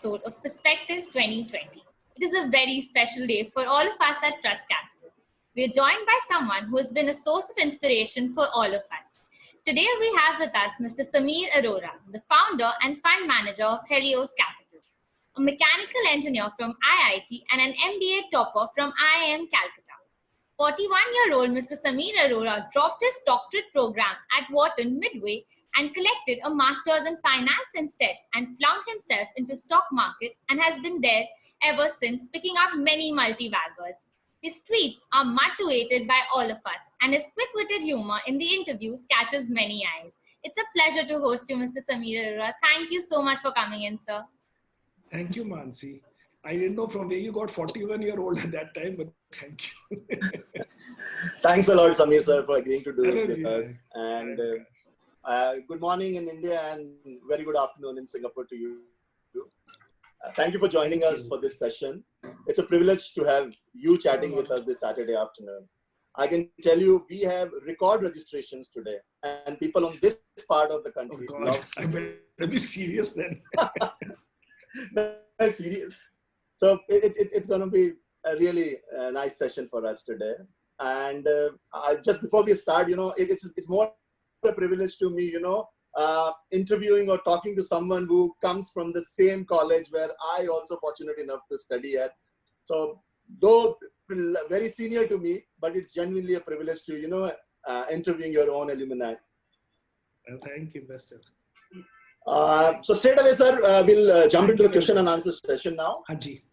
episode of Perspectives 2020. It is a very special day for all of us at Trust Capital. We are joined by someone who has been a source of inspiration for all of us. Today we have with us Mr. Sameer Arora, the founder and fund manager of Helios Capital, a mechanical engineer from IIT and an MBA topper from IIM Calcutta. 41-year-old Mr. Sameer Arora dropped his doctorate program at Wharton midway and collected a master's in finance instead and flung himself into stock markets and has been there ever since, picking up many multi-baggers. His tweets are much awaited by all of us, and his quick-witted humor in the interviews catches many eyes. It's a pleasure to host you, Mr. Sameer Arora. Thank you so much for coming in, sir. Thank you, Mansi. I didn't know from where you got 41-year-old at that time, but thank you. Thanks a lot, Sameer sir, for agreeing to do it with us. And good morning in India and very good afternoon in Singapore to you. Thank you for joining us for this session. It's a privilege to have you chatting with us this Saturday afternoon. I can tell you we have record registrations today and people on this part of the country. Oh God, I better be serious then. That's serious. So it's going to be a really nice session for us today. And just before we start, it's more a privilege to me, interviewing or talking to someone who comes from the same college where I also fortunate enough to study at. So though very senior to me, but it's genuinely a privilege to, interviewing your own alumni. Well, thank you, Buster. So straight away, sir, we'll jump into the question and answer session now. Haji.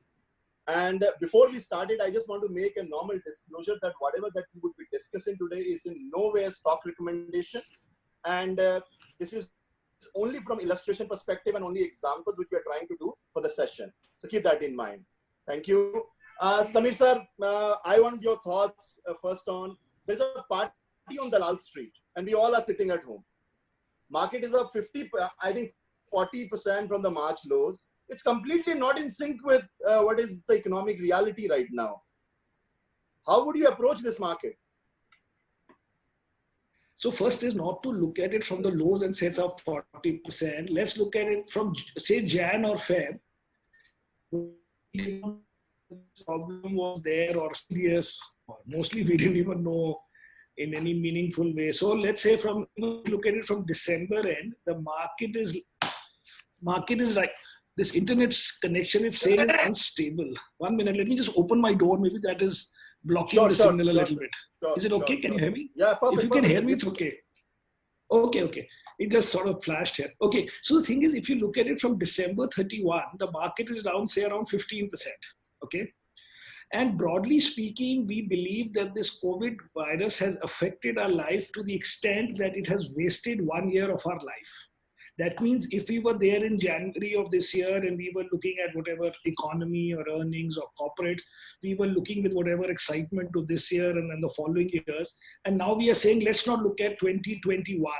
And before we started, I just want to make a normal disclosure that whatever that we would be discussing today is in no way a stock recommendation. And this is only from illustration perspective and only examples which we are trying to do for the session. So keep that in mind. Thank you. Sameer sir, I want your thoughts first on, there's a party on Dalal Street and we all are sitting at home. Market is up 40% from the March lows. It's completely not in sync with what is the economic reality right now. How would you approach this market? So first is not to look at it from the lows and say it's up 40%. Let's look at it from, say, Jan or Feb. The problem was there or serious, or mostly we didn't even know in any meaningful way. So let's say look at it from December end, the market is like, this internet connection is saying it's unstable. 1 minute, let me just open my door. Maybe that is blocking the signal a little bit. Is it okay? Can you hear me? Yeah, perfect. If you can hear me, it's okay. Okay. It just sort of flashed here. Okay, so the thing is, if you look at it from December 31, the market is down, say, around 15%. Okay. And broadly speaking, we believe that this COVID virus has affected our life to the extent that it has wasted 1 year of our life. That means if we were there in January of this year and we were looking at whatever economy or earnings or corporate, we were looking with whatever excitement to this year and then the following years. And now we are saying, let's not look at 2021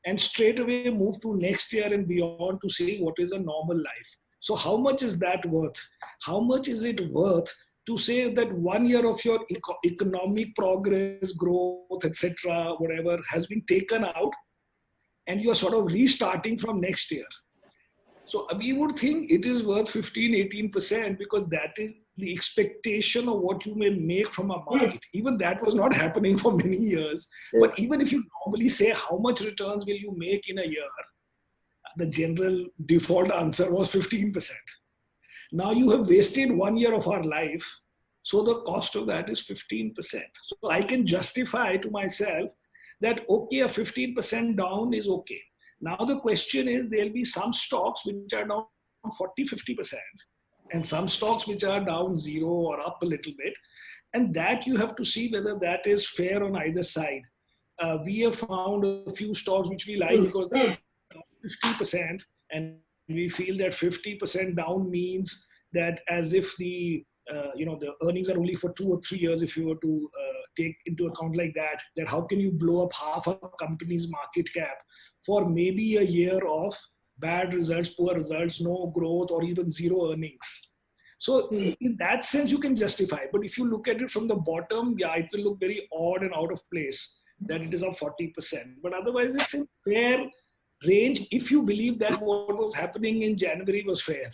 and straight away move to next year and beyond to see what is a normal life. So how much is that worth? How much is it worth to say that 1 year of your economic progress, growth, etc., whatever has been taken out and you're sort of restarting from next year? So we would think it is worth 15-18% because that is the expectation of what you may make from a market. Even that was not happening for many years. Yes. But even if you normally say how much returns will you make in a year, the general default answer was 15%. Now you have wasted 1 year of our life. So the cost of that is 15%. So I can justify to myself that, okay, a 15% down is okay. Now the question is, there'll be some stocks which are down 40-50% and some stocks which are down 0 or up a little bit. And that you have to see whether that is fair on either side. We have found a few stocks which we like because they're down 50% and we feel that 50% down means that as if the earnings are only for 2 or 3 years. If you were to take into account like that how can you blow up half a company's market cap for maybe a year of bad results, poor results, no growth or even 0 earnings. So in that sense, you can justify. But if you look at it from the bottom, yeah, it will look very odd and out of place that it is up 40%. But otherwise, it's a fair range if you believe that what was happening in January was fair.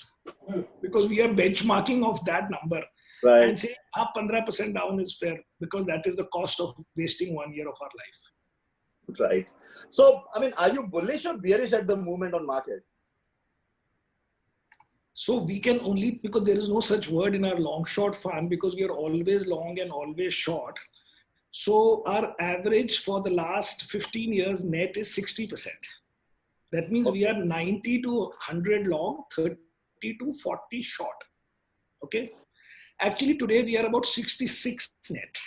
Because we are benchmarking of that number. Right. And saying 15% down is fair because that is the cost of wasting 1 year of our life. Right. So, I mean, are you bullish or bearish at the moment on market? So we can only, because there is no such word in our long short fund, because we are always long and always short. So our average for the last 15 years net is 60%. That means we are 90 to 100 long, 30 to 40 short. Okay. Actually, today we are about 66 net.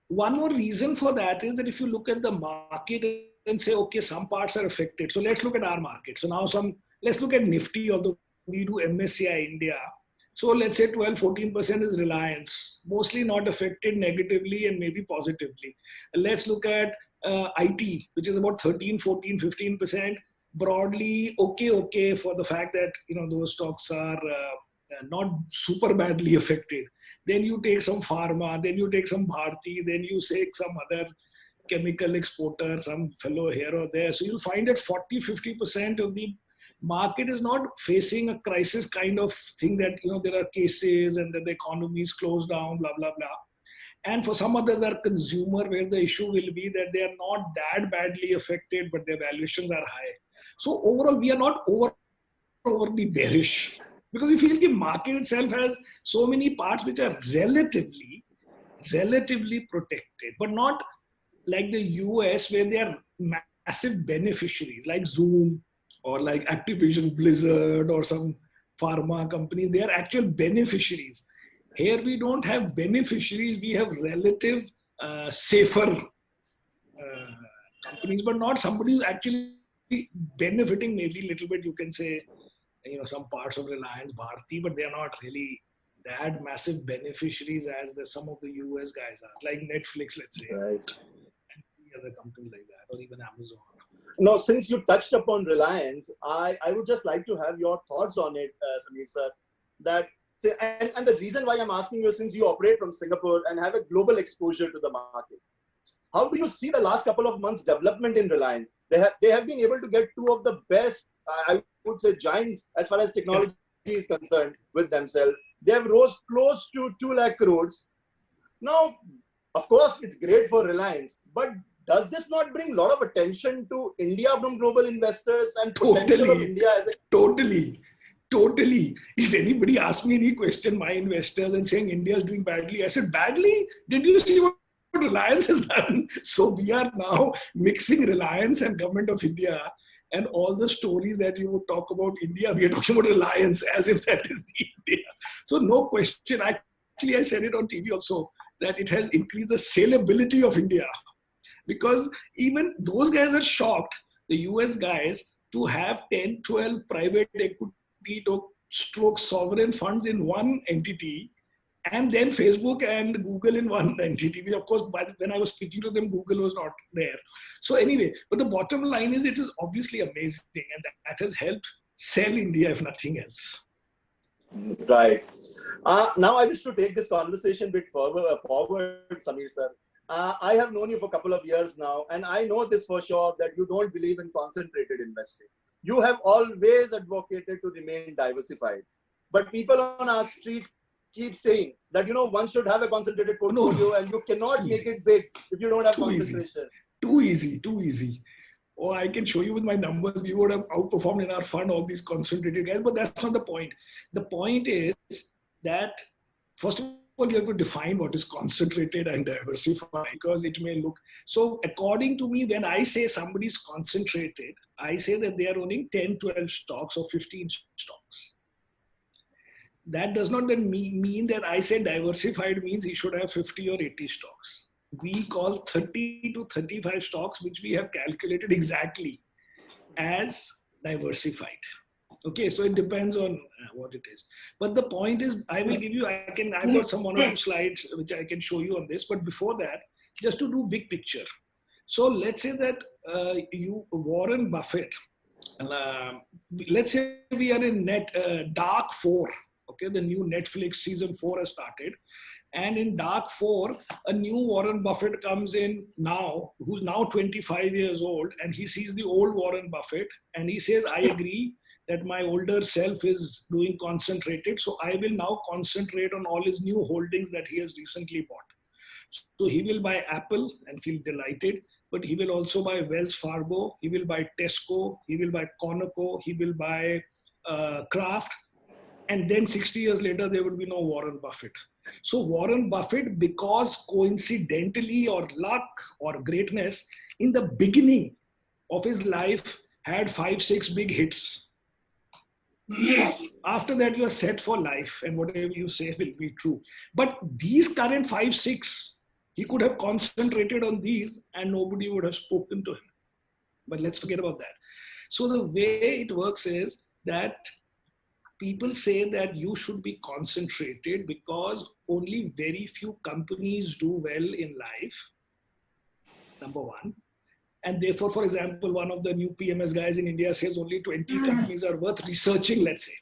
One more reason for that is that if you look at the market and say, okay, some parts are affected. So let's look at our market. So now let's look at Nifty, although we do MSCI India. So let's say 12-14% is Reliance, mostly not affected negatively and maybe positively. Let's look at IT, which is about 13-15%, broadly okay for the fact that those stocks are not super badly affected. Then you take some pharma, then you take some Bharti, then you take some other chemical exporter, some fellow here or there. So you'll find that 40-50% of the market is not facing a crisis kind of thing that, there are cases and that the economy is closed down, blah, blah, blah. And for some others are consumer, where the issue will be that they are not that badly affected, but their valuations are high. So overall, we are not overly bearish, because we feel the market itself has so many parts which are relatively protected, but not like the US, where they are massive beneficiaries like Zoom or like Activision Blizzard or some pharma company. They are actual beneficiaries. Here we don't have beneficiaries, we have relative safer companies, but not somebody who's actually benefiting maybe a little bit, you can say, some parts of Reliance, Bharti, but they're not really that massive beneficiaries as some of the US guys are, like Netflix, let's say. Right. And other companies like that, or even Amazon. Now, since you touched upon Reliance, I would just like to have your thoughts on it, Sameer sir. And the reason why I'm asking you, since you operate from Singapore and have a global exposure to the market, how do you see the last couple of months development in Reliance? They have been able to get two of the best, I would say, giants as far as technology is concerned with themselves. They have rose close to 2 lakh crores. Now, of course, it's great for Reliance, but does this not bring a lot of attention to India from global investors and potential of India as a... Totally. If anybody asks me any question, my investors, and saying India is doing badly, I said, badly? Did you see what Reliance has done? So we are now mixing Reliance and Government of India, and all the stories that you would talk about India, we are talking about Reliance as if that is the India. So no question. Actually, I said it on TV also, that it has increased the saleability of India. Because even those guys are shocked, the US guys, to have 10, 12 private equity stroke sovereign funds in one entity, and then Facebook and Google in one entity. Of course, when I was speaking to them, Google was not there. So anyway, but the bottom line is it is obviously amazing, and that has helped sell India, if nothing else. Right. Now I wish to take this conversation a bit forward, Sameer sir. I have known you for a couple of years now, and I know this for sure that you don't believe in concentrated investing. You have always advocated to remain diversified. But people on our street keep saying that, one should have a concentrated portfolio and you cannot make it big if you don't have concentration. Too easy. Oh, I can show you with my numbers, we would have outperformed in our fund all these concentrated guys, but that's not the point. The point is that, first of all, you have to define what is concentrated and diversified, because it may look... So according to me, when I say somebody is concentrated, I say that they are owning 10, 12 stocks or 15 stocks. That does not then mean that I say diversified means he should have 50 or 80 stocks. We call 30 to 35 stocks, which we have calculated exactly as diversified. Okay, so it depends on what it is. But the point is, I will give you, I've got some 1 or 2 slides which I can show you on this. But before that, just to do big picture. So let's say that Warren Buffett, let's say we are in Dark 4. Okay, the new Netflix season 4 has started. And in dark 4, a new Warren Buffett comes in now, who's now 25 years old, and he sees the old Warren Buffett and he says, I agree that my older self is doing concentrated, so I will now concentrate on all his new holdings that he has recently bought. So he will buy Apple and feel delighted, but he will also buy Wells Fargo, he will buy Tesco, he will buy Conoco, he will buy Kraft, and then 60 years later, there would be no Warren Buffett. So Warren Buffett, because coincidentally or luck or greatness, in the beginning of his life, had 5-6 big hits. After that, you are set for life, and whatever you say will be true. But these current 5-6, he could have concentrated on these and nobody would have spoken to him. But let's forget about that. So the way it works is that people say that you should be concentrated because only very few companies do well in life, number one. And therefore, for example, one of the new PMS guys in India says only 20 companies are worth researching, let's say.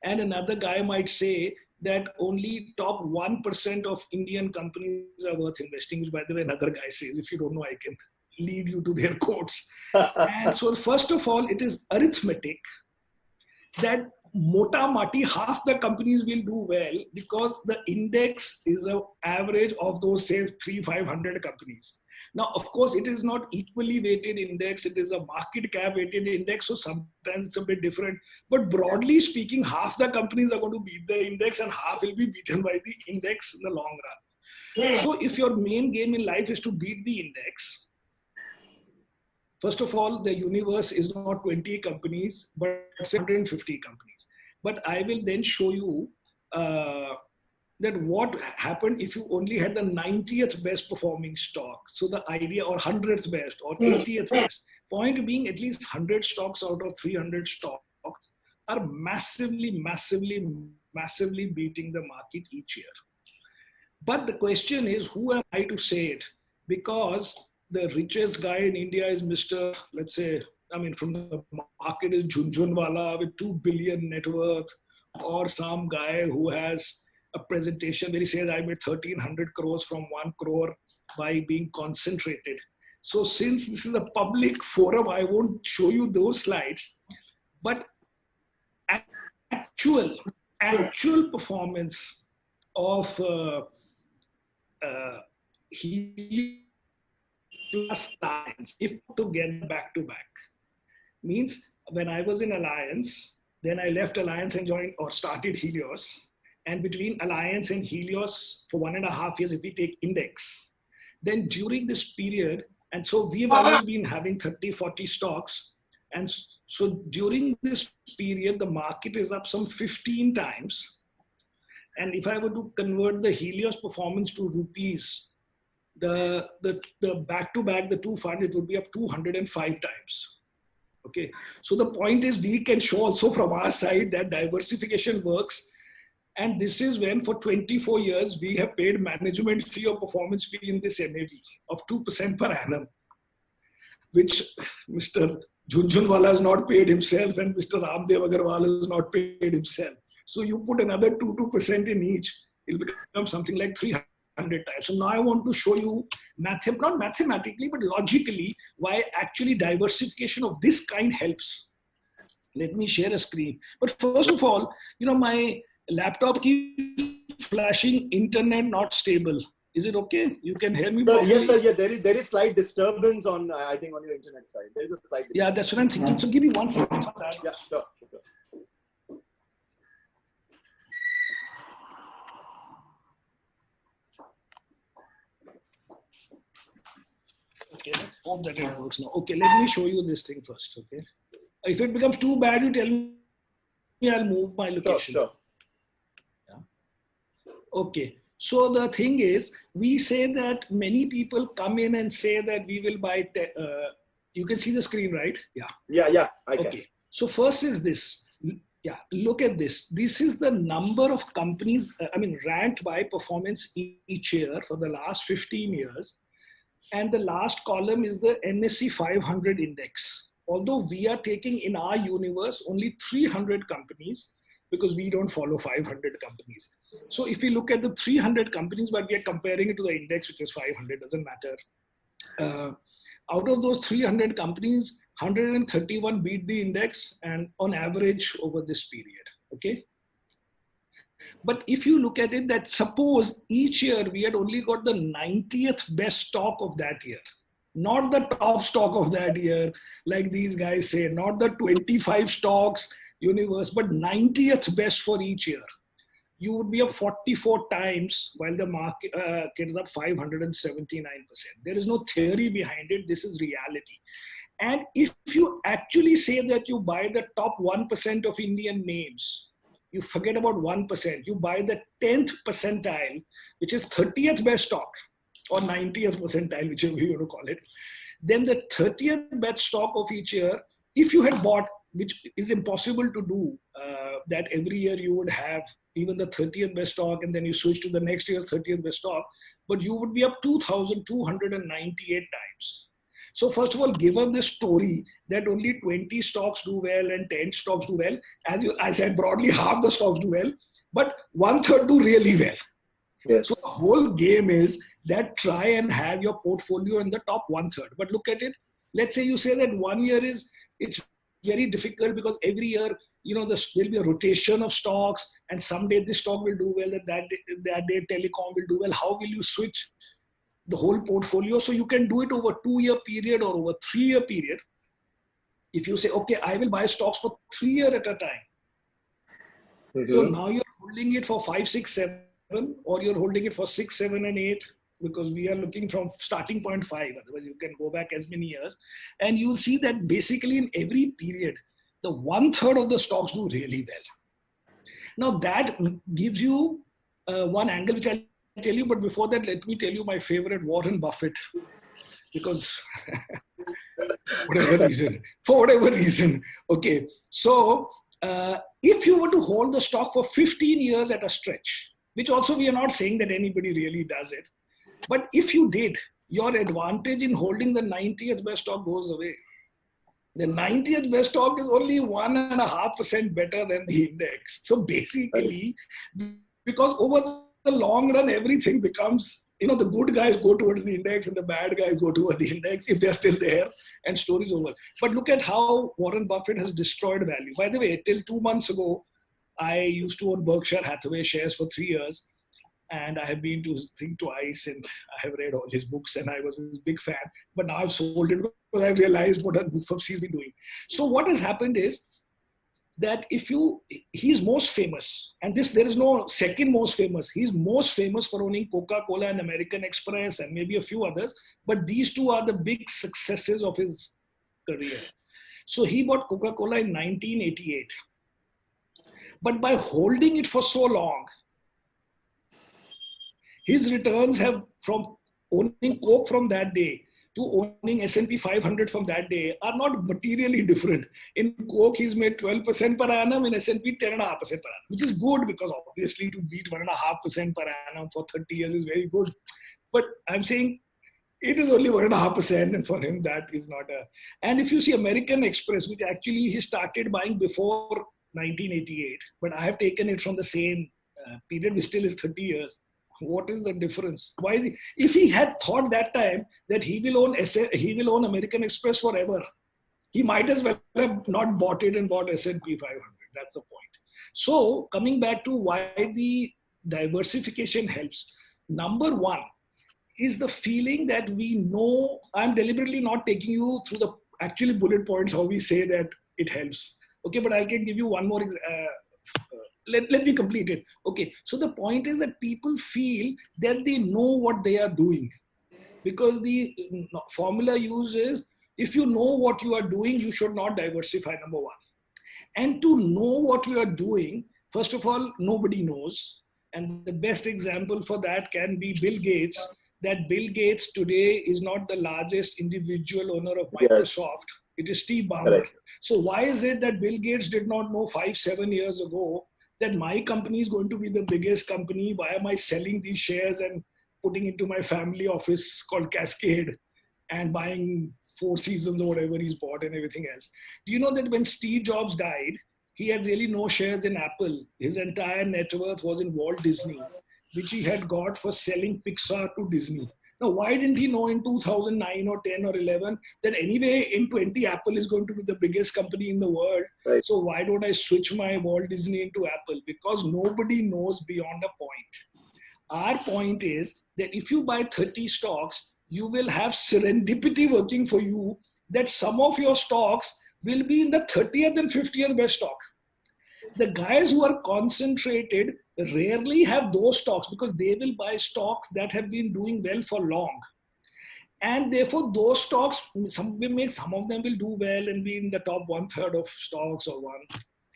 And another guy might say that only top 1% of Indian companies are worth investing, which by the way, another guy says, if you don't know, I can lead you to their quotes. And so first of all, it is arithmetic that mota mati, half the companies will do well because the index is an average of those, say, 300-500 companies. Now, of course, it is not equally weighted index. It is a market cap weighted index. So sometimes it's a bit different. But broadly speaking, half the companies are going to beat the index and half will be beaten by the index in the long run. So if your main game in life is to beat the index, first of all, the universe is not 20 companies, but 150 companies. But I will then show you that what happened if you only had the 90th best performing stock. So the idea, or 100th best, or 80th best. Point being, at least 100 stocks out of 300 stocks are massively, massively, massively beating the market each year. But the question is, who am I to say it? Because the richest guy in India is Mr. Let's say, I mean, from the market is Jhunjhunwala with 2 billion net worth, or some guy who has a presentation where he says, I made 1,300 crores from 1 crore by being concentrated. So since this is a public forum, I won't show you those slides, but actual performance of Helios plus Alliance, if together back to back, means when I was in Alliance, then I left Alliance and joined or started Helios. And between Alliance and Helios for 1.5 years, if we take index, then during this period, and so we have always been having 30, 40 stocks. And so during this period, the market is up some 15 times. And if I were to convert the Helios performance to rupees, the back-to-back, the two fund, it would be up 205 times. Okay. So the point is, we can show also from our side that diversification works. And this is when for 24 years, we have paid management fee or performance fee in this NAV of 2% per annum, which Mr. Jhunjhunwala has not paid himself and Mr. Ramdev Agarwal has not paid himself. So you put another 2% in each, it'll become something like 300 times. So now I want to show you, not mathematically, but logically, why actually diversification of this kind helps. Let me share a screen. But first of all, my laptop keeps flashing, internet not stable. Is it okay? You can hear me? Yes, sir. Yeah, there is slight disturbance on, I think, on your internet side. There is a slight disturbance. Yeah, that's what I'm thinking. So give me 1 second for that. Yeah, sure. Okay, let's hope that it works now. Okay, let me show you this thing first. Okay, if it becomes too bad, you tell me. I'll move my location. Sure. Yeah. Okay. So the thing is, we say that many people come in and say that we will buy. You can see the screen, right? Yeah. Yeah. I can. Okay. So first is this. Yeah. Look at this. This is the number of companies. Ranked by performance each year for the last 15 years. And the last column is the NSE 500 index. Although we are taking in our universe only 300 companies because we don't follow 500 companies. So if we look at the 300 companies, but we are comparing it to the index, which is 500, doesn't matter. Out of those 300 companies, 131 beat the index and on average over this period, okay? But if you look at it, that suppose each year we had only got the 90th best stock of that year, not the top stock of that year, like these guys say, not the 25 stocks universe, but 90th best for each year. You would be up 44 times while the market is up 579%. There is no theory behind it. This is reality. And if you actually say that you buy the top 1% of Indian names, you forget about 1%, you buy the 10th percentile, which is 30th best stock or 90th percentile, whichever you want to call it, then the 30th best stock of each year, if you had bought, which is impossible to do, that every year you would have even the 30th best stock and then you switch to the next year's 30th best stock, but you would be up 2,298 times. So first of all, give up this story that only 20 stocks do well and 10 stocks do well. As I said, broadly half the stocks do well, but 1/3 do really well. Yes. So the whole game is that try and have your portfolio in the top 1/3. But look at it. Let's say you say that 1 year it's very difficult because every year, there'll be a rotation of stocks and someday this stock will do well, that day telecom will do well. How will you switch the whole portfolio? So you can do it over 2-year period or over 3-year period. If you say, okay, I will buy stocks for 3 years at a time. Mm-hmm. So now you're holding it for 5, 6, 7, or you're holding it for 6, 7, and 8, because we are looking from starting point 5. Otherwise, you can go back as many years. And you'll see that basically in every period, the 1/3 of the stocks do really well. Now that gives you one angle, which I'll tell you. But before that, let me tell you my favorite, Warren Buffett, because for whatever reason. Okay. So if you were to hold the stock for 15 years at a stretch, which also we are not saying that anybody really does it, but if you did, your advantage in holding the 90th best stock goes away. The 90th best stock is only 1.5% better than the index. So basically, because over the long run, everything becomes, the good guys go towards the index and the bad guys go towards the index if they're still there, and story's over. But look at how Warren Buffett has destroyed value. By the way, till 2 months ago, I used to own Berkshire Hathaway shares for 3 years. And I have been to Think Twice and I have read all his books and I was his big fan. But now I've sold it because I've realized what a goof-ups he's been doing. So what has happened is that he's most famous, and there is no second most famous. He's most famous for owning Coca-Cola and American Express and maybe a few others. But these two are the big successes of his career. So he bought Coca-Cola in 1988. But by holding it for so long, his returns have, from owning Coke from that day to owning S&P 500 from that day, are not materially different. In Coke, he's made 12% per annum, in S&P 10.5% per annum, which is good because obviously to beat 1.5% per annum for 30 years is very good. But I'm saying it is only 1.5%, and for him that is not a... And if you see American Express, which actually he started buying before 1988, but I have taken it from the same period, which still is 30 years. What is the difference? Why is he? If he had thought that time that he will own American Express forever, he might as well have not bought it and bought S&P 500. That's the point. So coming back to why the diversification helps. Number one is the feeling that we know. I'm deliberately not taking you through the actually bullet points how we say that it helps. Okay, but I can give you one more let me complete it. Okay, so the point is that people feel that they know what they are doing, because the formula used is, if you know what you are doing, you should not diversify, number one. And to know what you are doing, first of all, nobody knows. And the best example for that can be Bill Gates, that Bill Gates today is not the largest individual owner of Microsoft. Yes. It is Steve Ballmer. Correct. So why is it that Bill Gates did not know 5-7 years ago that my company is going to be the biggest company? Why am I selling these shares and putting into my family office called Cascade and buying Four Seasons or whatever he's bought and everything else? Do you know that when Steve Jobs died, he had really no shares in Apple. His entire net worth was in Walt Disney, which he had got for selling Pixar to Disney. Now, why didn't he know in 2009 or 10 or 11 that anyway in 20 Apple is going to be the biggest company in the world? Right. So why don't I switch my Walt Disney into Apple? Because nobody knows beyond a point. Our point is that if you buy 30 stocks, you will have serendipity working for you that some of your stocks will be in the 30th and 50th best stock. The guys who are concentrated rarely have those stocks because they will buy stocks that have been doing well for long. And therefore, those stocks, some of them will do well and be in the top 1/3 of stocks or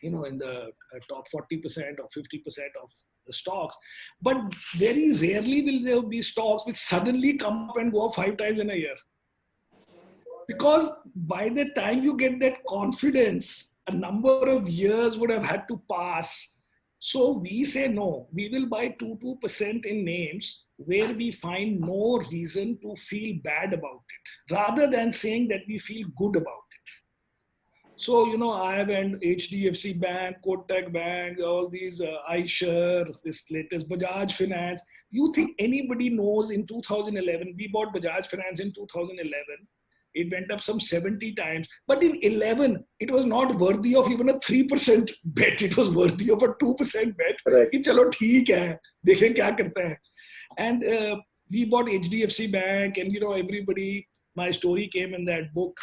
in the top 40% or 50% of the stocks. But very rarely will there be stocks which suddenly come up and go up 5 times in a year. Because by the time you get that confidence, a number of years would have had to pass. So we say no, we will buy 2% in names where we find no reason to feel bad about it, rather than saying that we feel good about it. So, I have an HDFC Bank, Kotak Bank, all these iShares, this latest Bajaj Finance. You think anybody knows in 2011, we bought Bajaj Finance in 2011. It went up some 70 times. But in 11, it was not worthy of even a 3% bet. It was worthy of a 2% bet. Right. Chalo, theek hai, dekhe kya karta hai. And we bought HDFC Bank and, everybody, my story came in that book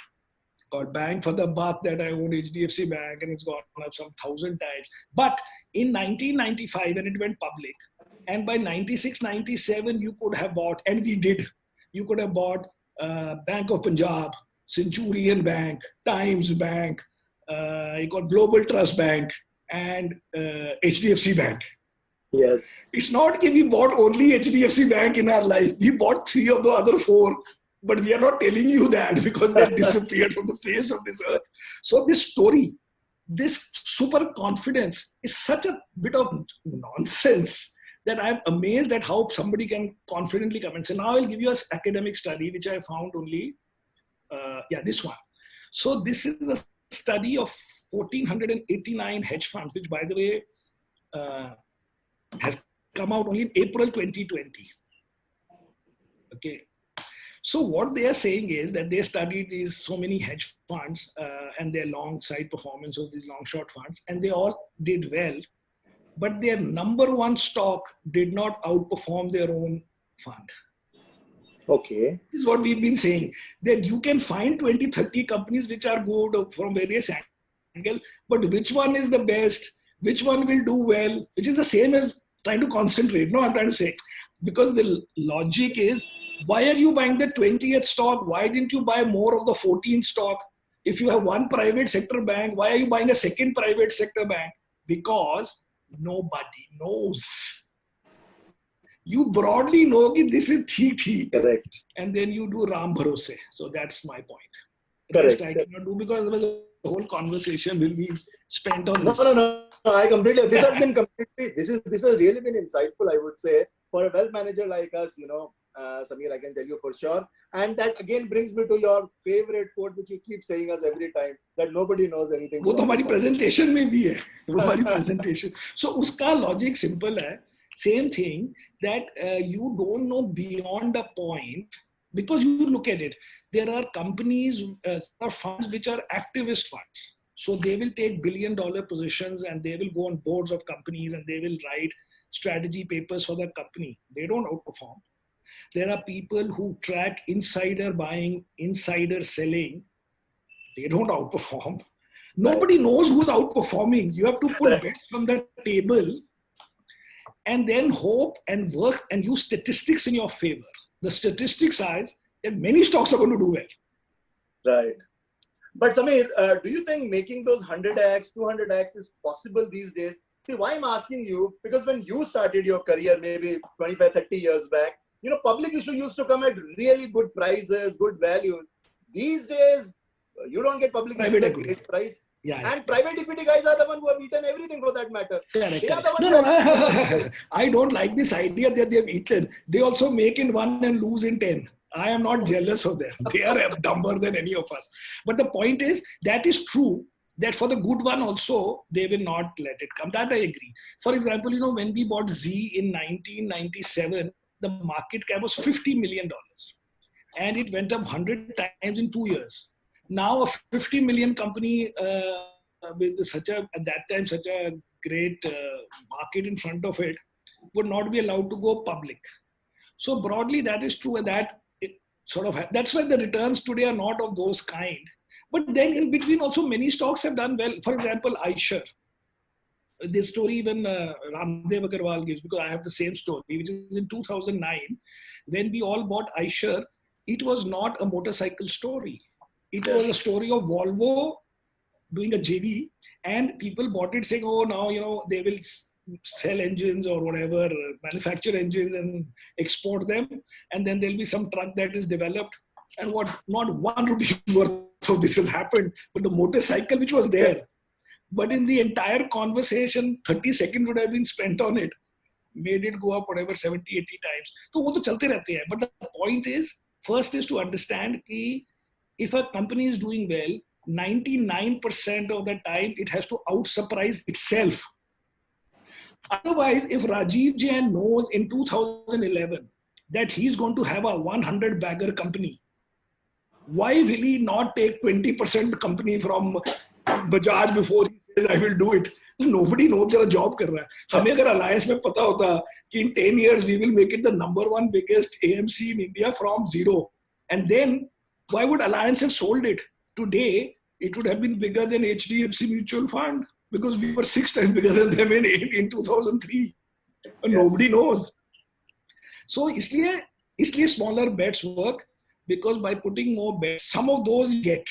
called Bang for the Buck that I own HDFC Bank and it's gone up some 1,000 times. But in 1995, when it went public, and by 96, 97, you could have bought, and we did, you could have bought Bank of Punjab, Centurion Bank, Times Bank, you got Global Trust Bank, and HDFC Bank. Yes. It's not that we bought only HDFC Bank in our life. We bought 3 of the other 4, but we are not telling you that because they disappeared from the face of this earth. So this story, this super confidence is such a bit of nonsense that I'm amazed at how somebody can confidently come and say, now I'll give you an academic study, which I found only, this one. So this is a study of 1,489 hedge funds, which by the way, has come out only in April 2020. Okay. So what they are saying is that they studied these so many hedge funds and their long side performance of these long short funds, and they all did well. But their number one stock did not outperform their own fund. Okay. This is what we've been saying, that you can find 20, 30 companies which are good from various angles, but which one is the best, which one will do well, which is the same as trying to concentrate. No, I'm trying to say, because the logic is, why are you buying the 20th stock? Why didn't you buy more of the 14th stock? If you have one private sector bank, why are you buying a second private sector bank? Because nobody knows. You broadly know that this is theek. Correct. And then you do Ram Bharose. So that's my point. Correct. I cannot do because otherwise the whole conversation will be spent on No, this. no. I completely. This has been completely. This has really been insightful. I would say for a wealth manager like us, Samir, I can tell you for sure. And that again brings me to your favorite quote, which you keep saying us every time, that nobody knows anything. वो तो हमारी presentation में भी है. वो हमारी presentation. So उसका logic simple है. Same thing that you don't know beyond a point, because you look at it. There are companies or funds which are activist funds. So they will take billion-dollar positions and they will go on boards of companies and they will write strategy papers for the company. They don't outperform. There are people who track insider buying, insider selling. They don't outperform. Nobody knows who's outperforming. You have to put bets on the table and then hope and work and use statistics in your favor. The statistics are that many stocks are going to do well. Right. But Samir, do you think making those 100x, 200x is possible these days? See, why I'm asking you, because when you started your career, maybe 25, 30 years back, public issue used to come at really good prices, good values. These days, you don't get public issue at great price. Yeah. And private equity guys are the ones who have eaten everything for that matter. No. I don't like this idea that they've eaten. They also make in 1 and lose in 10. I am not jealous of them. They are dumber than any of us. But the point is, that is true. that for the good one also, they will not let it come. That I agree. For example, when we bought Z in 1997, the market cap was $50 million. And it went up 100 times in 2 years. Now a 50 million company with at that time, such a great market in front of it would not be allowed to go public. So broadly, that is true. And that's why the returns today are not of those kind. But then in between also many stocks have done well. For example, iShares. This story even Ramdev Agarwal gives, because I have the same story, which is in 2009, when we all bought iShares, it was not a motorcycle story. It was a story of Volvo doing a JV, and people bought it saying, oh, now, they will sell engines or whatever, manufacture engines and export them. And then there'll be some truck that is developed. And not 1 rupee worth of this has happened, but the motorcycle which was there. But in the entire conversation, 30 seconds would have been spent on it, made it go up whatever 70, 80 times. So wo to chalte rehte hai. But the point is, first is to understand that if a company is doing well, 99% of the time it has to out-surprise itself. Otherwise, if Rajiv Jain knows in 2011 that he's going to have a 100-bagger company, why will he not take 20% company from Bajaj before he says, I will do it? Nobody knows jara job kar raha hai. Hame agar Alliance mein pata hota ki in 10 years we will make it the #1 biggest AMC in India from zero. And then why would Alliance have sold it? Today, it would have been bigger than HDFC Mutual Fund, because we were 6 times bigger than them in 2003. And nobody knows. So isliye smaller bets work, because by putting more bets, some of those you get.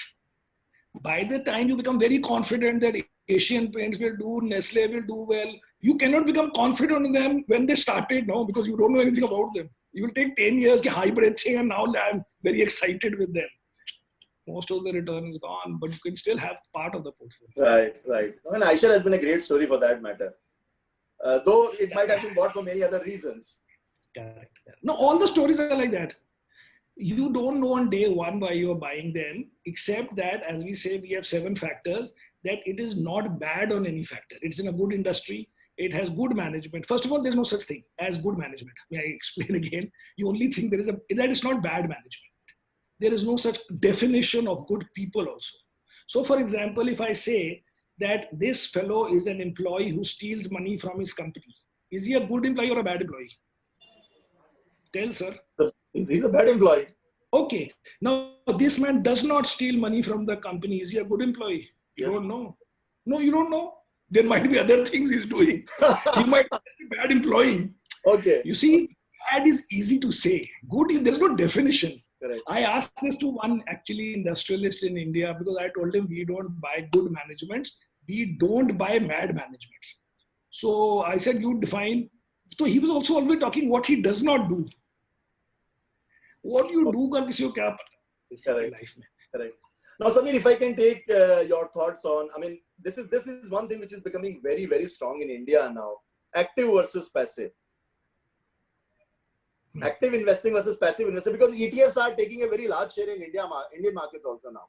By the time you become very confident that Asian Paints will do, Nestle will do well, you cannot become confident in them when they started, no, because you don't know anything about them. You will take 10 years to hybrid and now I'm very excited with them. Most of the return is gone, but you can still have part of the portfolio. Right. I mean, iShares has been a great story for that matter. Though it might have been bought for many other reasons. Correct. No, all the stories are like that. You don't know on day one why you're buying them, except that, as we say, we have 7 factors, that it is not bad on any factor. It's in a good industry. It has good management. First of all, there's no such thing as good management. May I explain again? You only think that is not bad management. There is no such definition of good people also. So for example, if I say that this fellow is an employee who steals money from his company, is he a good employee or a bad employee? Tell, sir. He's a bad employee. Okay. Now, this man does not steal money from the company. Is he a good employee? You don't know. No, you don't know. There might be other things he's doing. He might be a bad employee. Okay. You see, bad is easy to say. Good, there is no definition. Correct. I asked this to one actually industrialist in India, because I told him we don't buy good managements. We don't buy mad managements. So I said, you define. So he was also always talking what he does not do. What you do ka kisi ko kya pata life mein. Correct. Now, Samir, if I can take your thoughts on, I mean, this is one thing which is becoming very, very strong in India now. Active versus passive. Active investing versus passive investing, because ETFs are taking a very large share in Indian markets also now.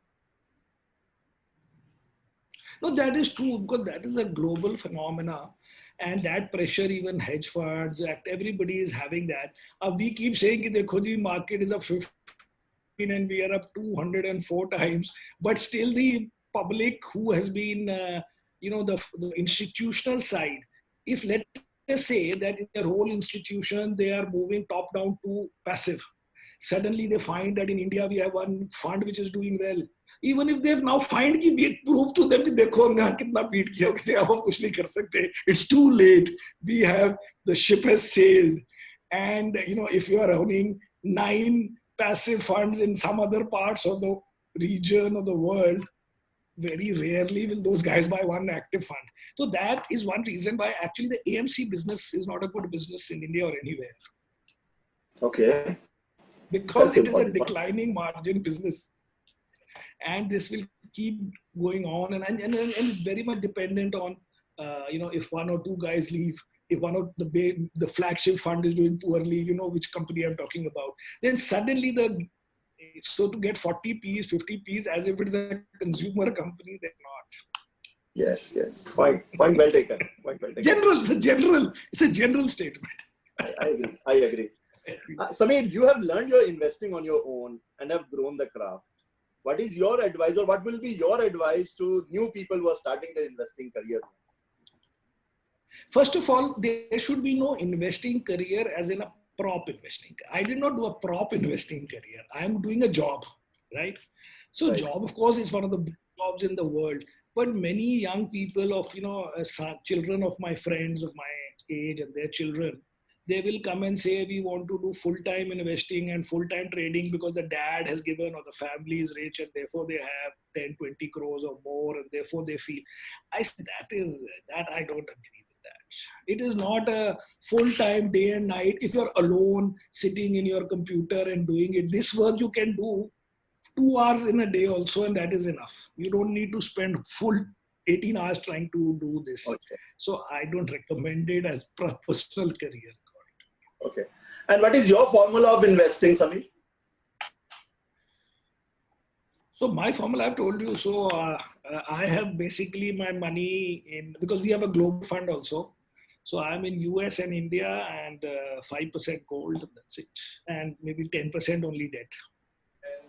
No, that is true, because that is a global phenomena, and that pressure, even hedge funds, everybody is having that. We keep saying that the market is up 15 and we are up 204 times, but still the public who has been, the institutional side, if let's say that in their whole institution, they are moving top down to passive. Suddenly they find that in India, we have one fund which is doing well. Even if they've now find कि we prove to them कि देखो हमने कितना beat किया, कि अब हम कुछ नहीं कर सकते. It's too late. The ship has sailed. And if you are owning 9 passive funds in some other parts of the region or the world, very rarely will those guys buy one active fund. So that is one reason why actually the AMC business is not a good business in India or anywhere. Okay. Because it is a declining margin business. And this will keep going on. And it's very much dependent on, if 1 or 2 guys leave, if one of the flagship fund is doing poorly, which company I'm talking about, then suddenly so to get 40 Ps, 50 Ps as if it's a consumer company, they're not. Yes, yes. Point well taken. Point well taken. It's a general statement. I agree. Samir, you have learned your investing on your own and have grown the craft. What is your advice, or what will be your advice to new people who are starting their investing career? First of all, there should be no investing career as in a prop investing. I did not do a prop investing career. I am doing a job, right? So Right. job, of course, is one of the best jobs in the world. But many young people of, children of my friends of my age and their children, they will come and say, we want to do full-time investing and full-time trading because the dad has given or the family is rich and therefore they have 10, 20 crores or more and therefore they feel. I said, that I don't agree with that. It is not a full-time day and night. If you're alone sitting in your computer and doing it, this work you can do 2 hours in a day also, and that is enough. You don't need to spend full 18 hours trying to do this. Okay. So I don't recommend it as personal career. Okay. And what is your formula of investing, Samir? So my formula, I've told you. So I have basically my money in, because we have a global fund also. So I'm in US and India and 5% gold, that's it. And maybe 10% only debt.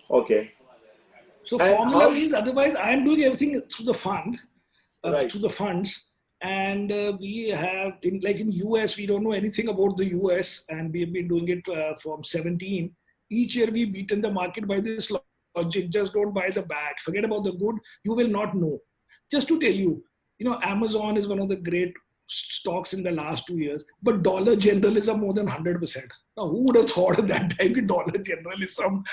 Okay. So And formula means otherwise I am doing everything through the fund, Right. through the funds. And we have, in US, we don't know anything about the US and we've been doing it from 17. Each year we've beaten the market by this logic, just don't buy the bad. Forget about the good, you will not know. Just to tell you, Amazon is one of the great stocks in the last 2 years, but Dollar General is up more than 100%. Now, who would have thought at that time that Dollar General is some,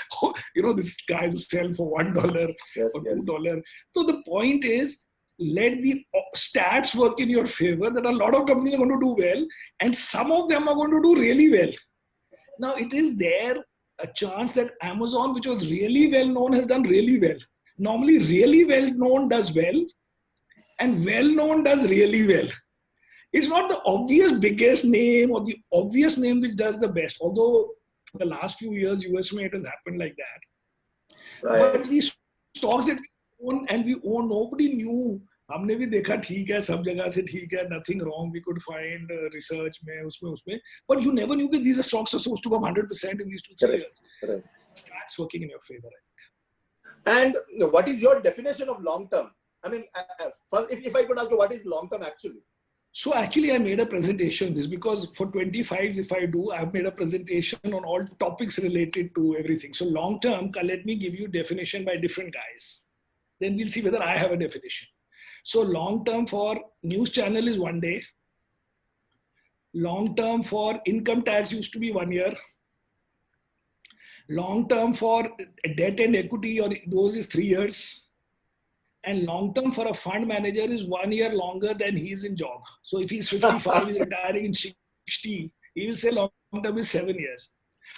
this guys who sell for $1 Yes, or yes. $2. So the point is, let the stats work in your favor that a lot of companies are going to do well and some of them are going to do really well. Now, it is there a chance that Amazon, which was really well known, has done really well. Normally, really well known does well and well known does really well. It's not the obvious biggest name or the obvious name which does the best. Although the last few years, US it has happened like that. Right. But these stocks that we own, nobody knew. हमने भी देखा ठीक है सब जगह से ठीक है, nothing wrong, we could find research में उसमें but you never knew that these stocks are supposed to go 100% in these 2-3 years. Correct. That's working in your favor. And what is your definition of long term? I mean, first, if I could ask you, what is long term actually? So actually, I made a presentation on this because for 25, if I do, I've made a presentation on all topics related to everything. So long term, let me give you definition by different guys. Then we'll see whether I have a definition. So long term for news channel is 1 day. Long term for income tax used to be 1 year. Long term for debt and equity or those is 3 years. And long term for a fund manager is 1 year longer than he's in job. So if he's 55, he's retiring in 60, he will say long term is 7 years.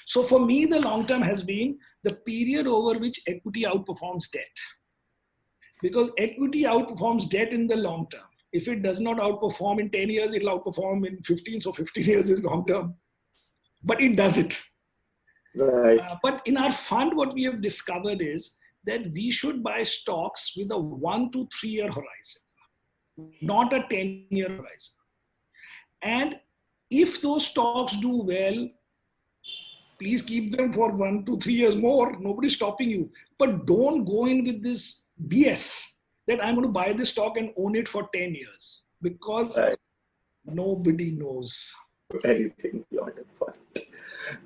So for me, the long term has been the period over which equity outperforms debt. Because equity outperforms debt in the long term. If it does not outperform in 10 years, it will outperform in 15. So 15 years is long term. But it does it. Right. But in our fund, what we have discovered is that we should buy stocks with a 1 to 3 year horizon, not a 10-year horizon. And if those stocks do well, please keep them for 1 to 3 years more. Nobody's stopping you. But don't go in with this BS that I'm going to buy this stock and own it for 10 years because nobody knows. Anything beyond a point.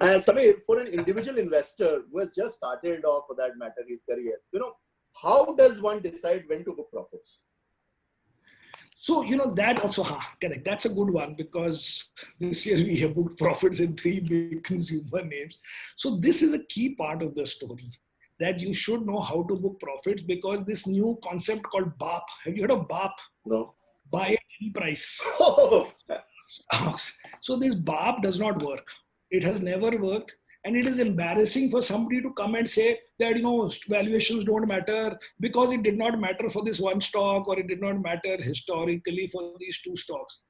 Samir, for an individual investor who has just started, or for that matter, his career, how does one decide when to book profits? So, that also, correct. That's a good one because this year we have booked profits in 3 big consumer names. So this is a key part of the story that you should know how to book profits because this new concept called BAP. Have you heard of BAP? No. Buy at any price. So this BAP does not work. It has never worked. And it is embarrassing for somebody to come and say that, valuations don't matter because it did not matter for this one stock or it did not matter historically for these 2 stocks.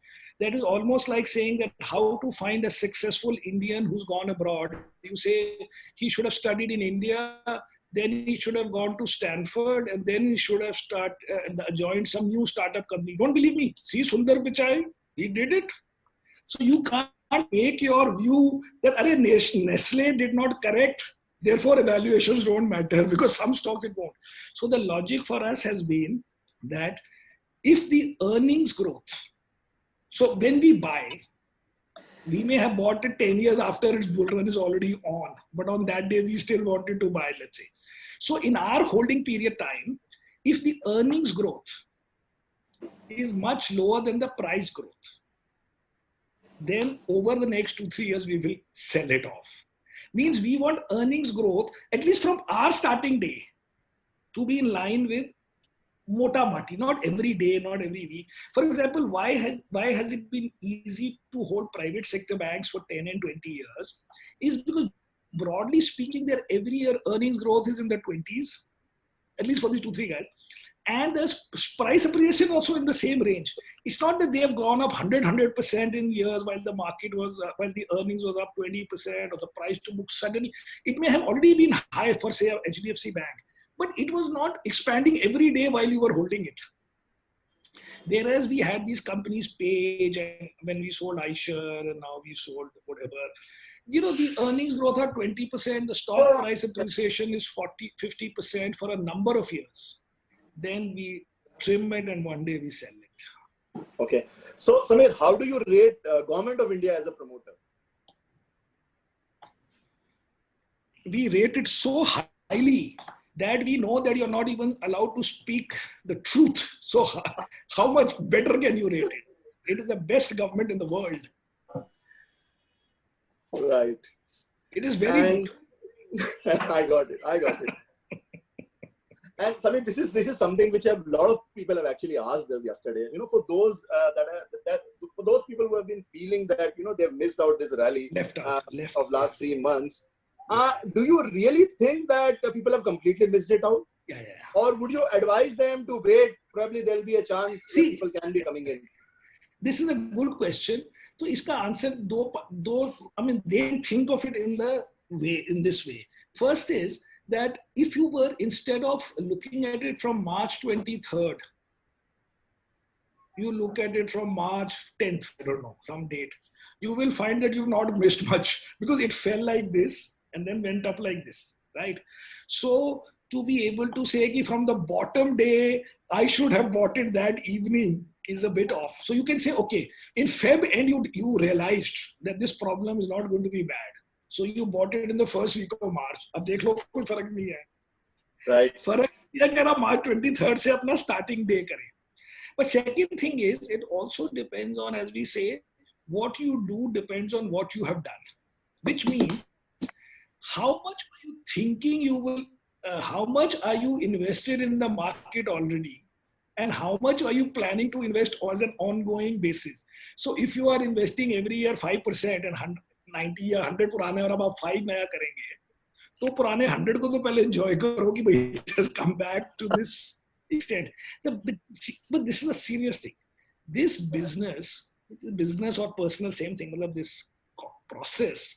That is almost like saying that how to find a successful Indian who's gone abroad. You say he should have studied in India then he should have gone to Stanford, and then he should have joined some new startup company. Don't believe me? See Sundar Pichai, he did it. So you can't make your view that Nestle did not correct, therefore evaluations don't matter, because some stocks it won't. So the logic for us has been that if the earnings growth, so when we buy, we may have bought it 10 years after its bull run is already on, but on that day we still wanted to buy, let's say. So in our holding period time, if the earnings growth is much lower than the price growth, then over the next 2-3 years, we will sell it off. Means we want earnings growth, at least from our starting day, to be in line with Mota Mati, not every day, not every week. For example, why has it been easy to hold private sector banks for 10 and 20 years? Is because broadly speaking, their every year earnings growth is in the 20s, at least for these 2-3 guys. And the price appreciation also in the same range. It's not that they have gone up 100% in years while the market was, while the earnings was up 20% or the price to book suddenly. It may have already been high for, say, HDFC Bank, but it was not expanding every day while you were holding it. Whereas we had these companies, Page, and when we sold iShares, and now we sold whatever. You know, the earnings growth are 20%, the stock price appreciation is 40-50% for a number of years. Then we trim it and one day we sell it. Okay. So, Samir, how do you rate Government of India as a promoter? We rate it so highly that we know that you're not even allowed to speak the truth. So how much better can you rate it? It is the best government in the world. Right. It is very good. I got it. And Samir, this is something which a lot of people have actually asked us yesterday. You know, for those for those people who have been feeling that, you know, they've missed out this rally of last 3 months, do you really think that people have completely missed it out? Yeah. Or would you advise them to wait? Probably there'll be a chance that people can be coming in. This is a good question. So, iska answer they think of it in this way. First is that if you were, instead of looking at it from March 23rd, you look at it from March 10th, I don't know, some date, you will find that you've not missed much because it fell like this and then went up like this, right? So to be able to say ki from the bottom day, I should have bought it that evening is a bit off. So you can say, okay, in Feb end, you realized that this problem is not going to be bad. So you bought it in the first week of March. अब देख लो कोई फर्क नहीं है. Right. फर्क ये कि आप March 23rd से अपना starting day करें. But second thing is, it also depends on, as we say, what you do depends on what you have done. Which means, how much are you thinking you will, how much are you invested in the market already? And how much are you planning to invest as an ongoing basis? So if you are investing every year 5% and 90 या 100 पुराने और अब आप 5 नया करेंगे, तो पुराने 100 को तो पहले enjoy करो कि भाई just come back to this extent. But this is a serious thing. This business or personal, same thing. मतलब this process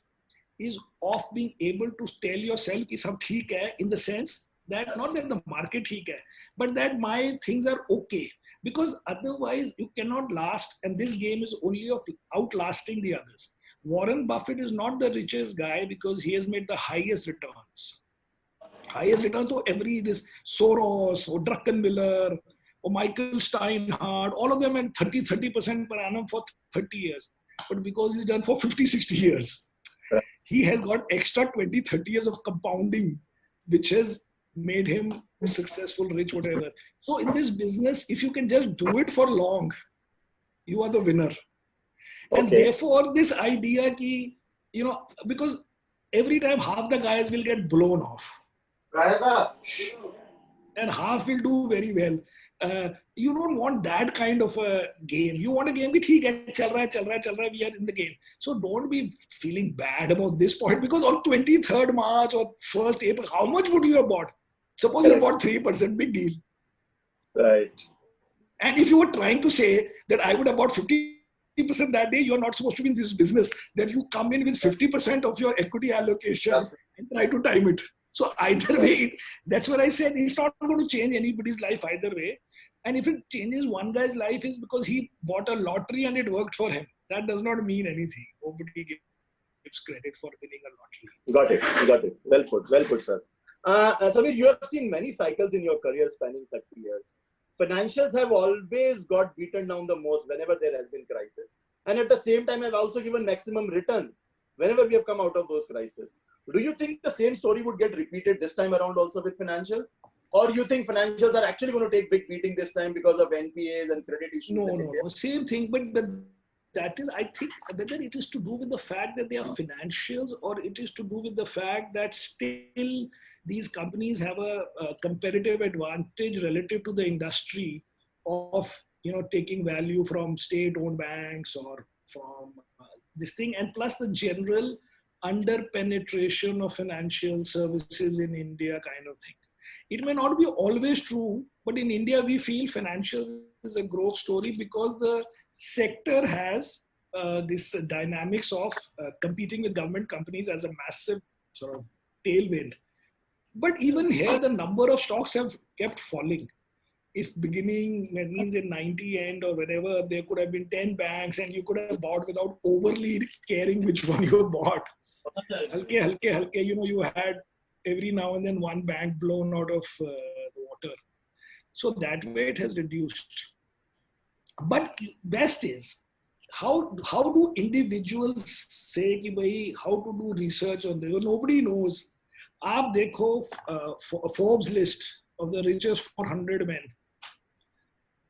is of being able to tell yourself कि सब ठीक है, in the sense that not that the market ठीक है, but that my things are okay. Because otherwise you cannot last, and this game is only of outlasting the others. Warren Buffett is not the richest guy because he has made the highest returns. Highest returns to this Soros or Druckenmiller or Michael Steinhardt, all of them at 30% per annum for 30 years. But because he's done for 50-60 years, he has got extra 20-30 years of compounding, which has made him successful, rich, whatever. So in this business, if you can just do it for long, you are the winner. Okay. And therefore, this idea ki, you know, because every time half the guys will get blown off. And half will do very well. You don't want that kind of a game. You want a game ki theek hai, chal raha, we are in the game. So don't be feeling bad about this point, because on 23rd March or 1st April, how much would you have bought? Suppose you bought 3%, big deal. Right. And if you were trying to say that I would have bought 50% that day, you're not supposed to be in this business, that you come in with 50% of your equity allocation and try to time it. So either way, that's what I said. It's not going to change anybody's life either way. And if it changes one guy's life, is because he bought a lottery and it worked for him. That does not mean anything. Nobody gives credit for winning a lottery. Got it. Well put, sir. Samir, you have seen many cycles in your career spanning 30 years. Financials have always got beaten down the most whenever there has been crisis. And at the same time, have also given maximum return whenever we have come out of those crises. Do you think the same story would get repeated this time around also with financials? Or you think financials are actually going to take big beating this time because of NPAs and credit issues? No. Same thing. But that is, I think, whether it is to do with the fact that they are financials or it is to do with the fact that still these companies have a competitive advantage relative to the industry of, taking value from state-owned banks or from this thing, and plus the general under-penetration of financial services in India kind of thing. It may not be always true, but in India, we feel financial is a growth story because the sector has this dynamics of competing with government companies as a massive sort of tailwind. But even here, the number of stocks have kept falling. If beginning, that means in 90 end or whenever, there could have been 10 banks and you could have bought without overly caring which one you bought. Halke, you had every now and then one bank blown out of the water. So that way it has reduced. But best is, how do individuals say ki bhai, how to do research on this? Nobody knows. Aap dekho Forbes list of the richest 400 men.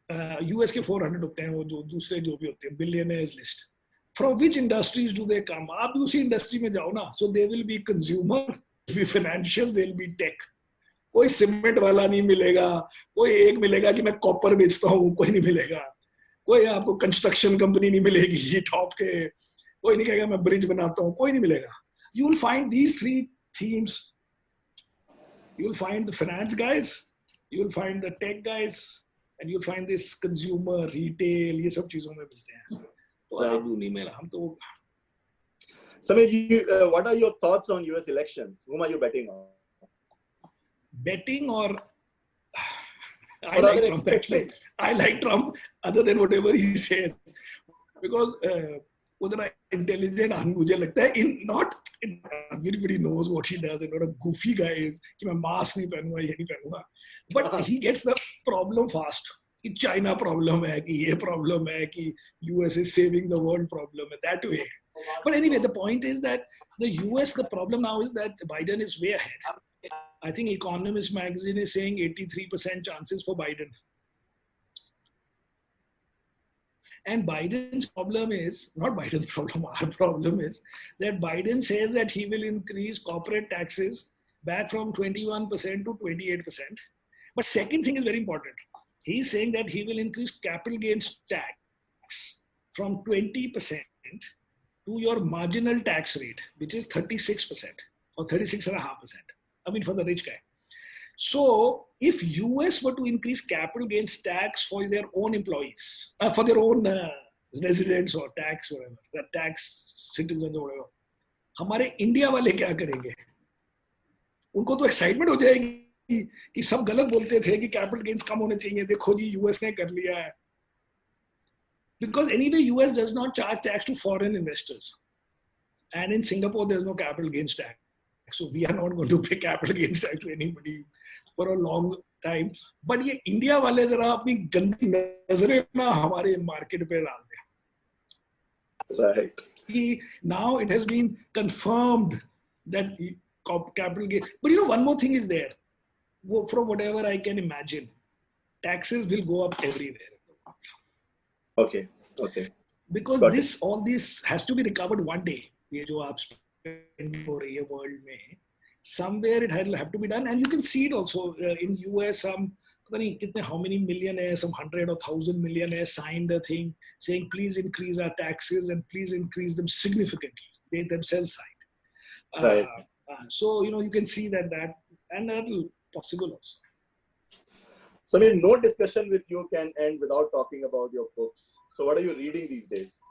US के 400 होते हैं, वो जो दूसरे जो भी होते हैं, billionaires list. From which industries do they come? आप भी उसी industry में जाओ ना. So they will be consumer, they'll be financial, they'll be tech. कोई सीमेंट वाला नहीं मिलेगा, कोई एक मिलेगा कि मैं कॉपर बेचता हूँ, कोई नहीं मिलेगा. कोई आपको कंस्ट्रक्शन कंपनी नहीं मिलेगी टॉप के, कोई नहीं कहेगा मैं ब्रिज बनाता हूँ, कोई नहीं मिलेगा. You will find these three themes. You will find the finance guys, you will find the tech guys, and you'll find this consumer, retail, ये सब चीजों में मिलते हैं. तो आप नहीं मिला, हम तो. Samir, what are your thoughts on US elections? Whom are you betting on? Betting or I like Trump actually. I like Trump other than whatever he says because उतना intelligent मुझे लगता है in not everybody knows what he does and what a goofy guy is कि मैं mask नहीं पहनूंगा ये नहीं पहनूंगा but he gets the problem fast कि China problem है कि ये problem है कि US is saving the world problem है that way. But anyway, the point is that the US, the problem now is that Biden is way ahead. I think Economist magazine is saying 83% chances for Biden. And Biden's problem is, not Biden's problem, our problem is that Biden says that he will increase corporate taxes back from 21% to 28%. But second thing is very important. He's saying that he will increase capital gains tax from 20% to your marginal tax rate, which is 36% or 36.5%. I mean, for the rich guy. So if US were to increase capital gains tax for their own employees, for their own residents or tax, whatever, the tax citizens or whatever, हमारे India वाले क्या करेंगे? उनको तो excitement हो जाएगी कि सब गलत बोलते थे कि कैपिटल गेन्स कम होने चाहिए, देखो जी यूएस ने कर लिया है. Because anyway, US does not charge tax to foreign investors. And in Singapore, there's no capital gains tax. So we are not going to pay capital gains tax to anybody for a long time. But ये India वाले जरा अपनी गंदी नजरें ना हमारे market पे डाल दें. Right. Now it has been confirmed that capital gain. But one more thing is there. From whatever I can imagine, taxes will go up everywhere. Okay. Because all this has to be recovered one day. ये जो आप spend हो रही है world में, somewhere it have to be done, and you can see it also in US. Some पता नहीं कितने how many millionaires, some 100 or 1,000 millionaires signed a thing saying please increase our taxes and please increase them significantly. They themselves signed. Right. So you can see that and that will possible also. Samir, no discussion with you can end without talking about your books. So what are you reading these days?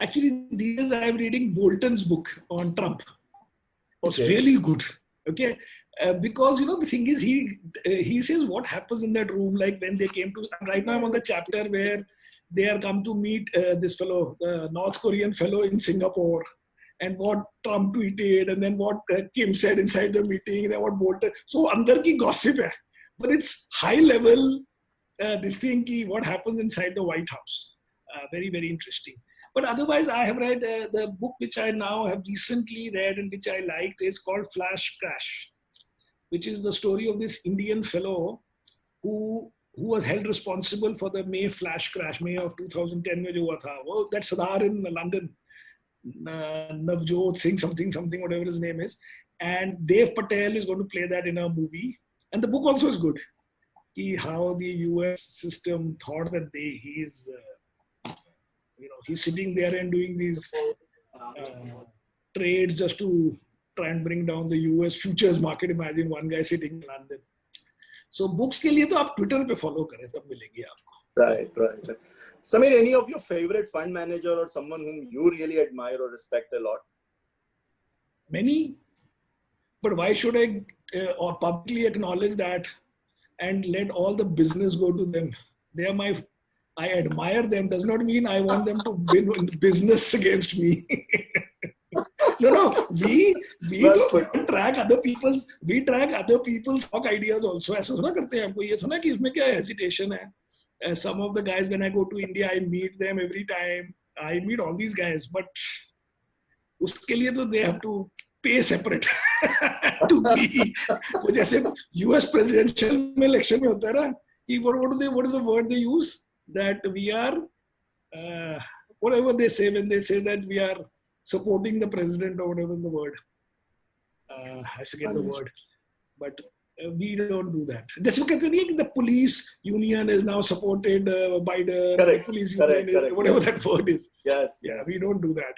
Actually, these days I am reading Bolton's book on Trump. It's Okay. really good. Okay. Because, the thing is, he says what happens in that room, like when they came to, right now I'm on the chapter where they are come to meet this fellow, North Korean fellow in Singapore, and what Trump tweeted, and then what Kim said inside the meeting, and then what Bolton. So, andar ki gossip hai. But it's high level, this thing, ki what happens inside the White House. Very, very interesting. But otherwise, I have read the book which I now have recently read and which I liked is called Flash Crash, which is the story of this Indian fellow who was held responsible for the May flash crash, May of 2010 mein jo hua tha. Oh, that Sadar in London, Navjot Singh, something, whatever his name is. And Dev Patel is going to play that in a movie. And the book also is good. How the US system thought that he's sitting there and doing these trades just to try and bring down the US futures market. Imagine one guy sitting in London. So books के लिए तो आप Twitter पे follow करें तब मिलेंगे आपको. Right. Samir, any of your favorite fund manager or someone whom you really admire or respect a lot? Many, but why should I or publicly acknowledge that and let all the business go to them? They are I admire them does not mean I want them to win business against me. No. We track other people's stock ideas also. ऐसा थोड़ा करते हैं हमको ये थोड़ा कि इसमें क्या hesitation है. Some of the guys when I go to India I meet them every time. I meet all these guys, but उसके लिए तो they have to pay separate to be. वो जैसे US presidential में election में होता है ना. What is the word they use? That we are whatever they say when they say that we are supporting the president or whatever is the word. I forget the word, but we don't do that. That's what the police union is now supported Biden. Correct. Police union, whatever that word is. Yes. We don't do that.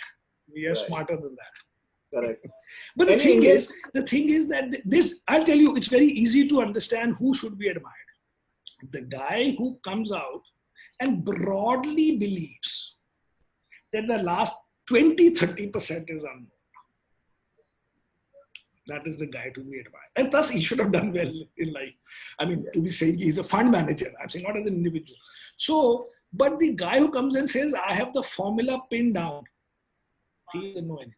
We are smarter than that. Correct. But the thing is that this, I'll tell you, it's very easy to understand who should be admired. The guy who comes out and broadly believes that the last 20-30% is unknown. That is the guy to be admired. And plus, he should have done well in life. I mean, to be saying he's a fund manager. I'm saying not as an individual. So, but the guy who comes and says, I have the formula pinned down, he doesn't know anything.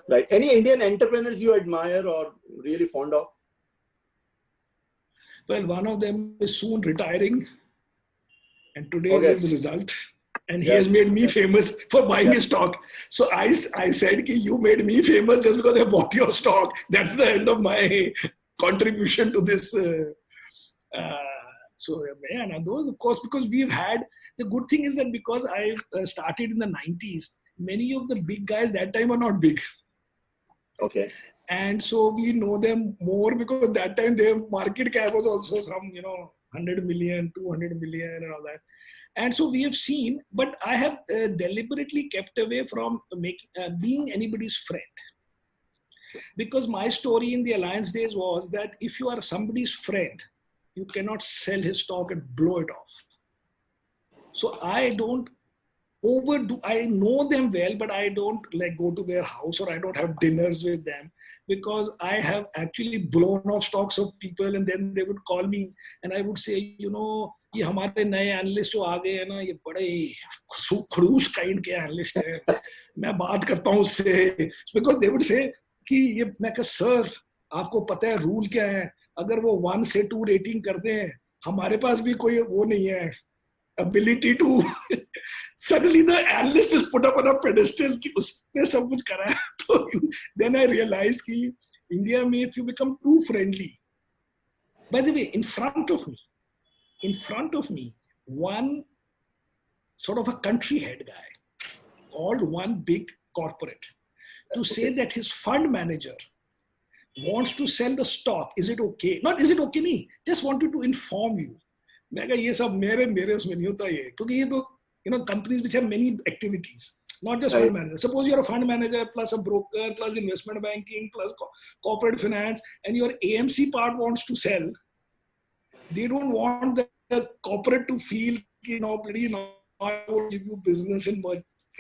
Right. Any Indian entrepreneurs you admire or really fond of? Well, one of them is soon retiring. And today is his result. And he has made me famous for buying his stock. So I said, you made me famous just because I bought your stock. That's the end of my contribution to this. So, and those, of course, because we've had, the good thing is that because I started in the 90s, many of the big guys that time are not big. Okay. And so we know them more because that time their market cap was also some, 100 million, 200 million and all that. And so we have seen, but I have deliberately kept away from being anybody's friend. Because my story in the Alliance days was that if you are somebody's friend, you cannot sell his stock and blow it off. So I don't overdo, I know them well, but I don't go to their house or I don't have dinners with them because I have actually blown off stocks of people and then they would call me and I would say, ये हमारे नए analyst जो आ गए हैं ना ये बड़े खड़ूस काइंड के एनालिस्ट है मैं बात करता हूँ उससे बिकॉज दे वुड से कि ये मैं कहा सर आपको पता है रूल क्या है अगर वो 1 से 2 रेटिंग करते हैं हमारे पास भी कोई वो नहीं है ability to suddenly the analyst is put up on a pedestal कि उसने सब कुछ करा है तो then I realized कि India में if you become too friendly by the way in front of me, one sort of a country head guy called one big corporate to say that his fund manager wants to sell the stock. Is it okay? Not is it okay, nahi. Just wanted to inform you. मैं कहा ये सब मेरे उसमें नहीं होता ये क्योंकि ये तो companies which have many activities, not just fund manager. Suppose you're a fund manager plus a broker plus investment banking plus corporate finance and your AMC part wants to sell. They don't want the corporate to feel, I will give you business in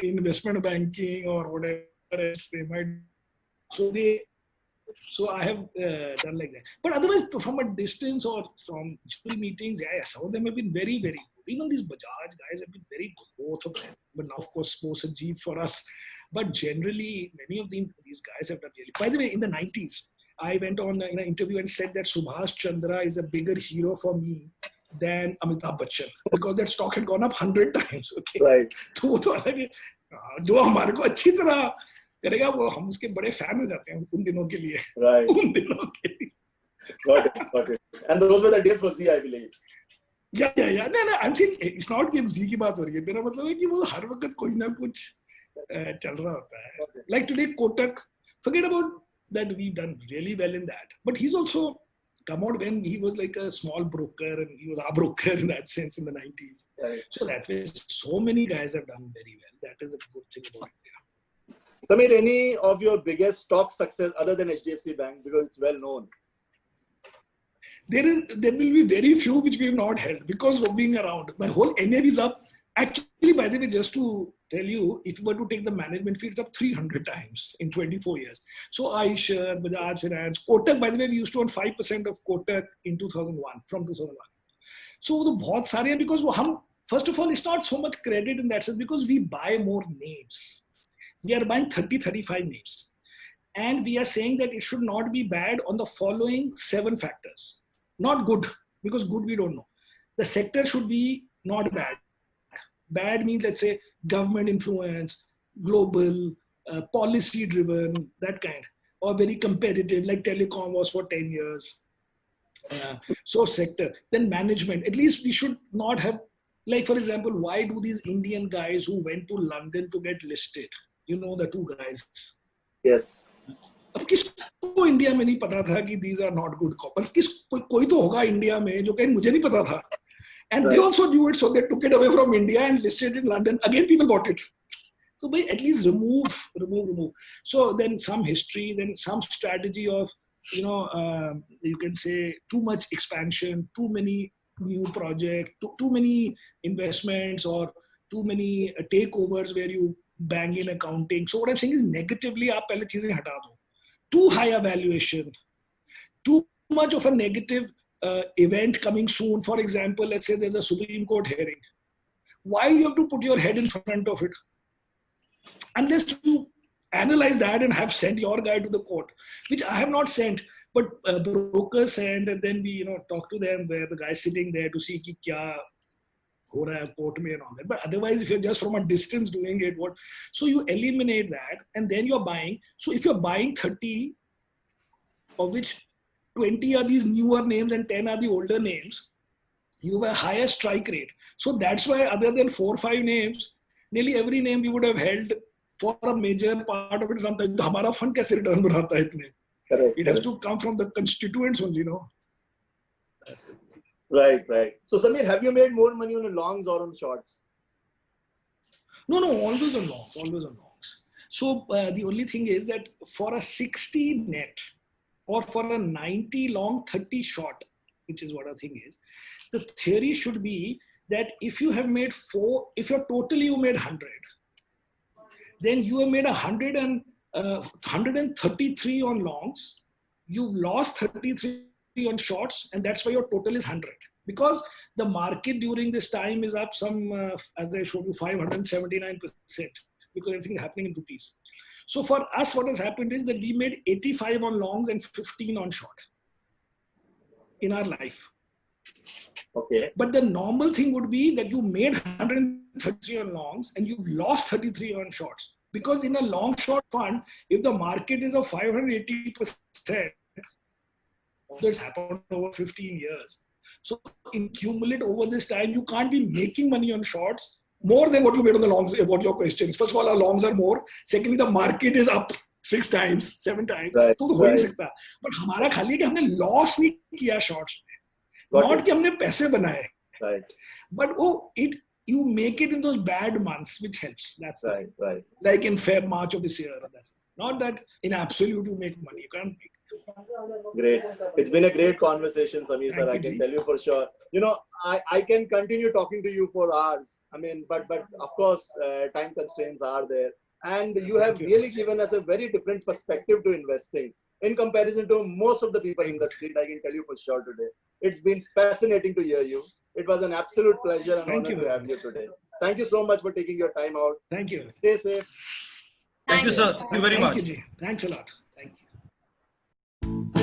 investment banking or whatever. else they might. So I have done like that. But otherwise, from a distance or from jury meetings, yeah, some of them have been very, very good. Even these Bajaj guys have been very good, both of them. But now, of course, most Sanjeev for us. But generally, many of these guys have done really. By the way, in the 90s, I went on in an interview and said that Subhash Chandra is a bigger hero for me than Amitabh Bachchan because that stock had gone up 100 times. Okay, Right. तो वो तो अलग है जो हमारे को अच्छी तरह करेगा वो हम उसके बड़े फैन हो जाते हैं उन दिनों के लिए. Right. उन दिनों के लिए. Got it. Got it. And those were the days for Z, I believe. Yeah. No, I'm saying it's not कि Z की बात हो रही है. मेरा मतलब है कि वो हर वक्त कोई ना कुछ चल रहा होता है. Like today, Kotak. Forget about that. We've done really well in that. But he's also come out when he was like a small broker and he was our broker in that sense in the 90s. Right. So that way, so many guys have done very well. That is a good thing about India. Samir, any of your biggest stock success other than HDFC Bank, because it's well known? There will be very few which we have not held because of being around. My whole NAV is up. Actually, by the way, just to tell you, if you were to take the management fee, it's up 300 times in 24 years. So iShares, Bajaj Finance, Kotak, by the way, we used to own 5% of Kotak in 2001, from 2001. So the बहुत सारे हैं because वो हम, first of all, it's not so much credit in that sense because we buy more names. We are buying 30-35 names. And we are saying that it should not be bad on the following 7 factors. Not good, because good we don't know. The sector should be not bad. Bad means, let's say, government influence, global, policy driven, that kind. Or very competitive, like telecom was for 10 years. So sector. Then management. At least we should not have, like for example, why do these Indian guys who went to London to get listed? You know the 2 guys. Yes. अब किसको India में नहीं पता था कि these are not good corporates. कोई तो होगा इंडिया में जो कहीं मुझे नहीं पता था. And they also knew it, so they took it away from India and listed it in London. Again, people bought it. So at least remove. So then some history, then some strategy of, you can say too much expansion, too many new projects, too many investments or too many takeovers where you bang in accounting. So what I'm saying is negatively, आप पहले चीजें हटा दो. Too high a valuation, too much of a negative event coming soon. For example, let's say there's a Supreme Court hearing. Why you have to put your head in front of it? Unless you analyze that and have sent your guy to the court, which I have not sent, but brokers send, and then we talk to them where the guy's sitting there to see ki kya ho raha hai court mein and all that. But otherwise, if you're just from a distance doing it, so you eliminate that and then you're buying. So if you're buying 30, of which 20 are these newer names and 10 are the older names, you have a higher strike rate. So that's why other than 4 or 5 names, nearly every name we would have held for a major part of it. Hamara fund kaise return banata hai itne? It has to come from the constituents only, Right. So Samir, have you made more money on the longs or on shorts? No, always on longs. So the only thing is that for a 60 net or for a 90 long, 30 short, which is what I think is, the theory should be that if you have made 4, if you're totally you made 100, then you have made 133 on longs, you've lost 33 on shorts, and that's why your total is 100. Because the market during this time is up some, as I showed you, 579%, because everything is happening in rupees. So for us, what has happened is that we made 85 on longs and 15 on short in our life. Okay. But the normal thing would be that you made 133 on longs and you lost 33 on shorts. Because in a long short fund, if the market is of 580%, that's happened over 15 years. So in cumulative over this time, you can't be making money on shorts more than what you made on the longs, what your question is. First of all, our longs are more. Secondly, the market is up 6 times, 7 times. Right, तो हो नहीं सकता. But हमारा खाली कि हमने loss नहीं किया shorts में. Not कि हमने पैसे बनाए. Right. But you make it in those bad months, which helps. That's right. Like in Feb, March of this year. That's not that in absolute you make money. You can't make it. Great. It's been a great conversation, Samir sir. I can tell you for sure. I can continue talking to you for hours. I mean, but of course, time constraints are there. And you have really given us a very different perspective to investing in comparison to most of the people in the street. I can tell you for sure today. It's been fascinating to hear you. It was an absolute pleasure and honor to have you today. Thank you so much for taking your time out. Thank you. Stay safe. Thank you, sir. Thank you very much. Thank you, Ji. Thanks a lot. Thank you.